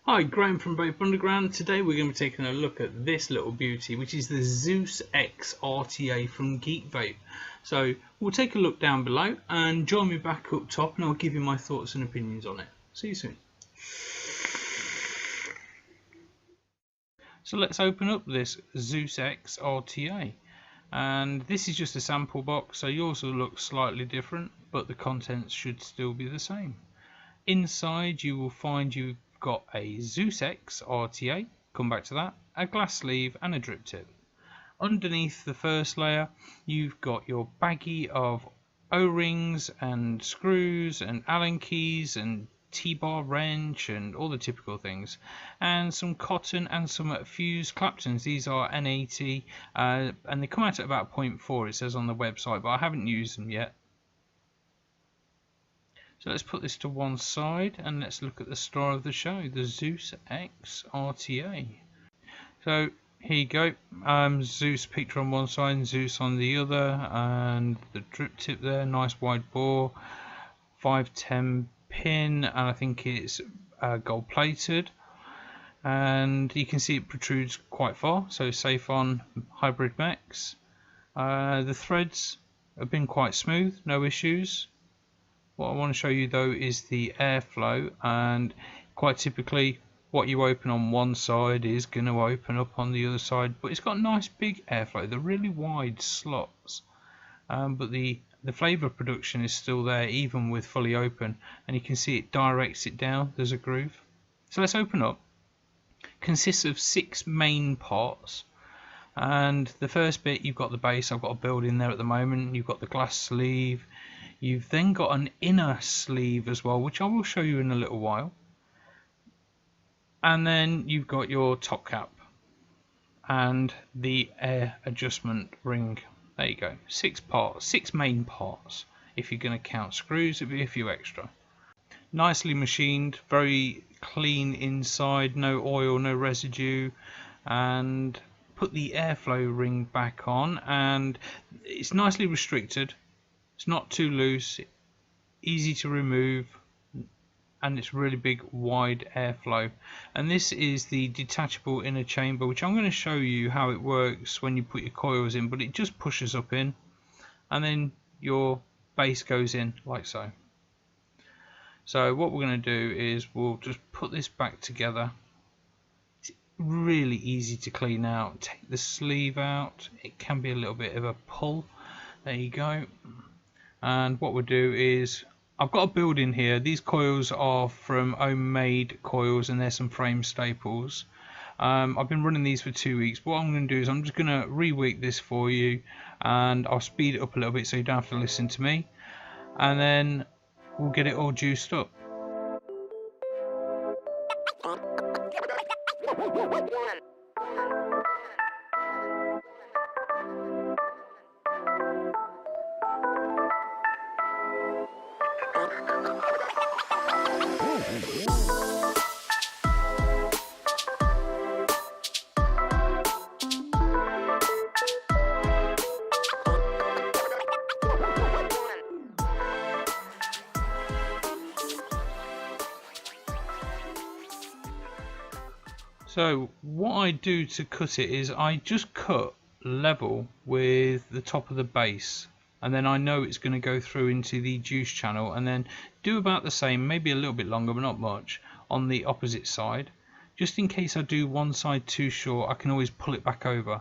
Hi, Graham from Vape Underground. Today we're going to be taking a look at this little beauty, which is the Zeus X RTA from Geekvape. So we'll take a look down below and join me back up top and I'll give you my thoughts and opinions on it. See you soon. So let's open up this Zeus X RTA. And this is just a sample box, so yours will look slightly different, but the contents should still be the same. Inside you will find you've got a Zeus X RTA, come back to that, a glass sleeve and a drip tip. Underneath the first layer you've got your baggie of O-rings and screws and Allen keys and T-bar wrench and all the typical things, and some cotton and some fused Claptons. These are N80 and they come out at about 0.4, it says on the website, but I haven't used them yet. So let's put this to one side and let's look at the star of the show, the Zeus X RTA. So here you go, Zeus picture on one side and Zeus on the other, and the drip tip there, nice wide bore, 510 pin, and I think it's gold plated, and you can see it protrudes quite far, so safe on hybrid mechs. The threads have been quite smooth, no issues. What I want to show you though is the airflow, and quite typically what you open on one side is going to open up on the other side, but it's got nice big airflow, they're really wide slots, but the flavour production is still there even with fully open, and you can see it directs it down, there's a groove. So let's open up. Consists of 6 main parts, and the first bit you've got the base. I've got a build in there at the moment. You've got the glass sleeve, you've then got an inner sleeve as well, which I will show you in a little while, and then you've got your top cap and the air adjustment ring. There you go, 6 parts, 6 main parts. If you're going to count screws, it'll be a few extra. Nicely machined, very clean inside, no oil, no residue. And put the airflow ring back on, and it's nicely restricted. It's not too loose, easy to remove, and it's really big wide airflow. And this is the detachable inner chamber, which I'm going to show you how it works when you put your coils in, but it just pushes up in and then your base goes in like so. So what we're going to do is we'll just put this back together. It's really easy to clean out. Take the sleeve out, it can be a little bit of a pull. There you go. And what we'll do is, I've got a build in here. These coils are from homemade coils and there's some frame staples. I've been running these for 2 weeks. What I'm going to do is I'm just going to re-wick this for you, and I'll speed it up a little bit so you don't have to listen to me, and then we'll get it all juiced up. So what I do to cut it is I just cut level with the top of the base, and then I know it's going to go through into the juice channel, and then do about the same, maybe a little bit longer but not much, on the opposite side. Just in case I do one side too short, I can always pull it back over.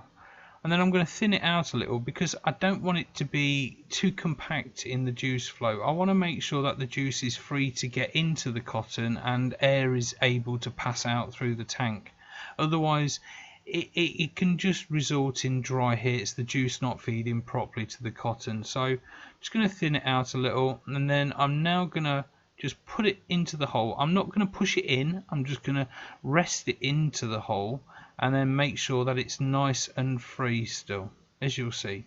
And then I'm going to thin it out a little because I don't want it to be too compact in the juice flow. I want to make sure that the juice is free to get into the cotton and air is able to pass out through the tank. Otherwise it can just result in dry hits, the juice not feeding properly to the cotton. So I'm just going to thin it out a little, and then I'm now going to just put it into the hole. I'm not going to push it in, I'm just going to rest it into the hole and then make sure that it's nice and free still, as you'll see.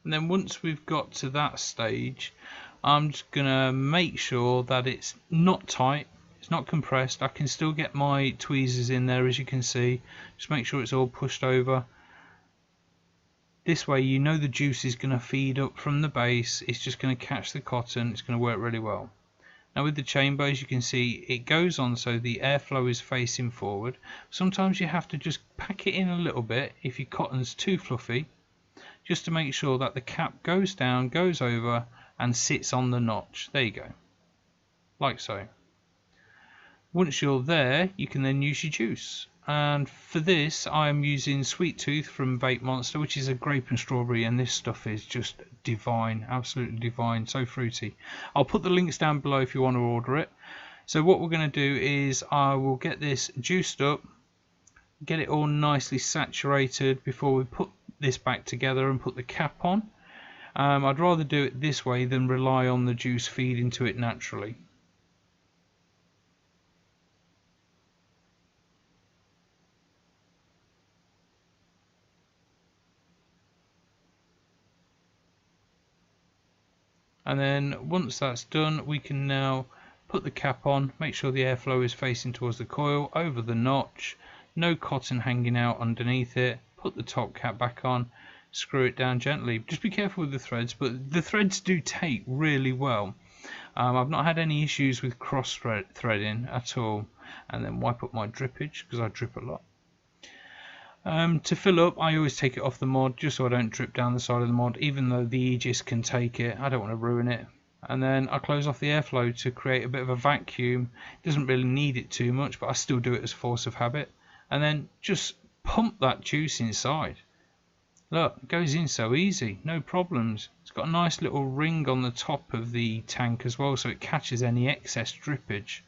And then once we've got to that stage, I'm just gonna make sure that it's not tight, it's not compressed. I can still get my tweezers in there, as you can see. Just make sure it's all pushed over. This way you know the juice is going to feed up from the base, it's just going to catch the cotton, it's going to work really well. Now with the chamber, as you can see, it goes on so the airflow is facing forward. Sometimes you have to just pack it in a little bit if your cotton's too fluffy, just to make sure that the cap goes down, goes over and sits on the notch. There you go, like so. Once you're there, you can then use your juice. And for this, I am using Sweet Tooth from Vape Monster, which is a grape and strawberry, and this stuff is just divine, absolutely divine, so fruity. I'll put the links down below if you want to order it. So what we're going to do is I will get this juiced up, get it all nicely saturated before we put this back together and put the cap on. I'd rather do it this way than rely on the juice feeding to it naturally. And then once that's done, we can now put the cap on, make sure the airflow is facing towards the coil, over the notch, no cotton hanging out underneath it, put the top cap back on, screw it down gently. Just be careful with the threads, but the threads do take really well. I've not had any issues with cross threading at all. And then wipe up my drippage, because I drip a lot. To fill up, I always take it off the mod just so I don't drip down the side of the mod, even though the Aegis can take it. I don't want to ruin it. And then I close off the airflow to create a bit of a vacuum. It doesn't really need it too much, but I still do it as force of habit. And then just pump that juice inside. Look, it goes in so easy, no problems. It's got a nice little ring on the top of the tank as well, so it catches any excess drippage.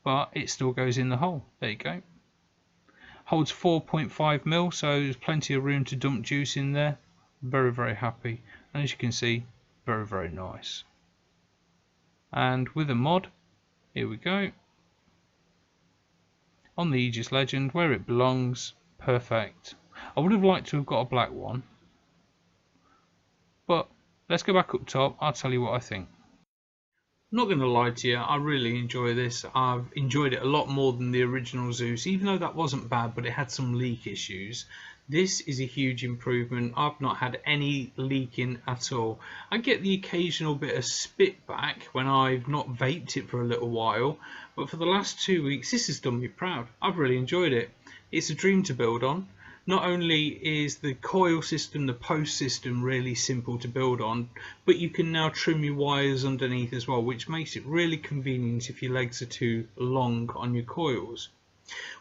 But it still goes in the hole. There you go. Holds 4.5 mil, so there's plenty of room to dump juice in there. Very, very happy. And as you can see, very, very nice. And with a mod, here we go. On the Aegis Legend, where it belongs, perfect. I would have liked to have got a black one. But let's go back up top, I'll tell you what I think. I'm not going to lie to you, I really enjoy this. I've enjoyed it a lot more than the original Zeus, even though that wasn't bad, but it had some leak issues. This is a huge improvement. I've not had any leaking at all. I get the occasional bit of spit back when I've not vaped it for a little while, but for the last 2 weeks this has done me proud. I've really enjoyed it. It's a dream to build on. Not only is the coil system, the post system really simple to build on, but you can now trim your wires underneath as well, which makes it really convenient if your legs are too long on your coils.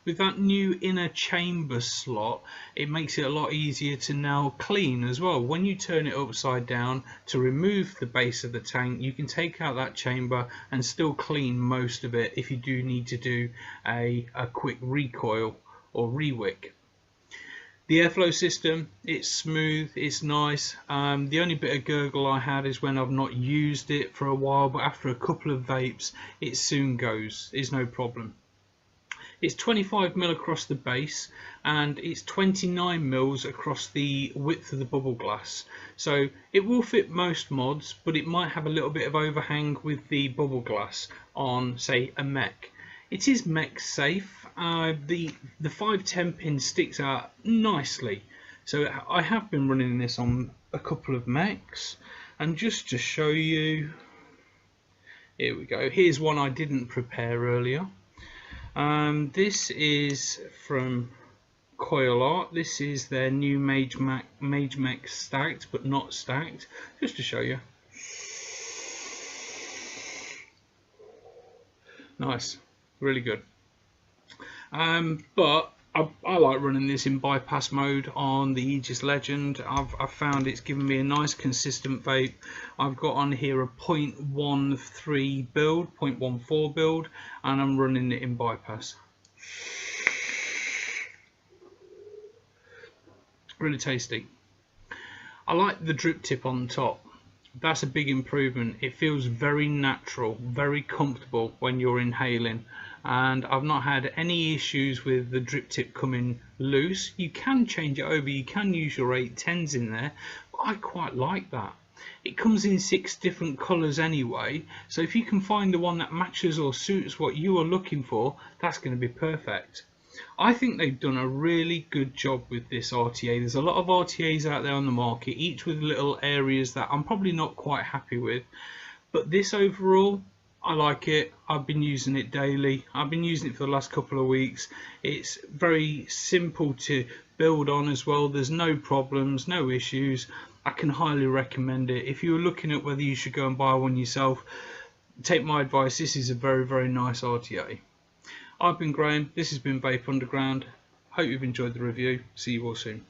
With that new inner chamber slot, it makes it a lot easier to now clean as well. When you turn it upside down to remove the base of the tank, you can take out that chamber and still clean most of it if you do need to do a quick recoil or rewick. The airflow system, it's smooth, it's nice. The only bit of gurgle I had is when I've not used it for a while, but after a couple of vapes it soon goes, it's no problem. It's 25 mil across the base and it's 29 mils across the width of the bubble glass, so it will fit most mods, but it might have a little bit of overhang with the bubble glass on, say, a mech. It is mech safe. The 510 pin sticks out nicely, so I have been running this on a couple of mechs, and just to show you, here we go. Here's one I didn't prepare earlier. This is from Coil Art. This is their new Mage Mech stacked but not stacked, just to show you. Nice, really good. But I like running this in bypass mode on the Aegis Legend. I've found it's given me a nice consistent vape. I've got on here a 0.13 build, 0.14 build, and I'm running it in bypass. Really tasty. I like the drip tip on top. That's a big improvement. It feels very natural, very comfortable when you're inhaling, and I've not had any issues with the drip tip coming loose. You can change it over, you can use your 810s in there, but I quite like that. It comes in 6 different colours anyway, so if you can find the one that matches or suits what you are looking for, that's going to be perfect. I think they've done a really good job with this RTA. There's a lot of RTAs out there on the market, each with little areas that I'm probably not quite happy with, but this overall, I like it. I've been using it daily. I've been using it for the last couple of weeks. It's very simple to build on as well. There's no problems, no issues. I can highly recommend it. If you're looking at whether you should go and buy one yourself, take my advice. This is a very, very nice RTA. I've been Graham. This has been Vape Underground. Hope you've enjoyed the review. See you all soon.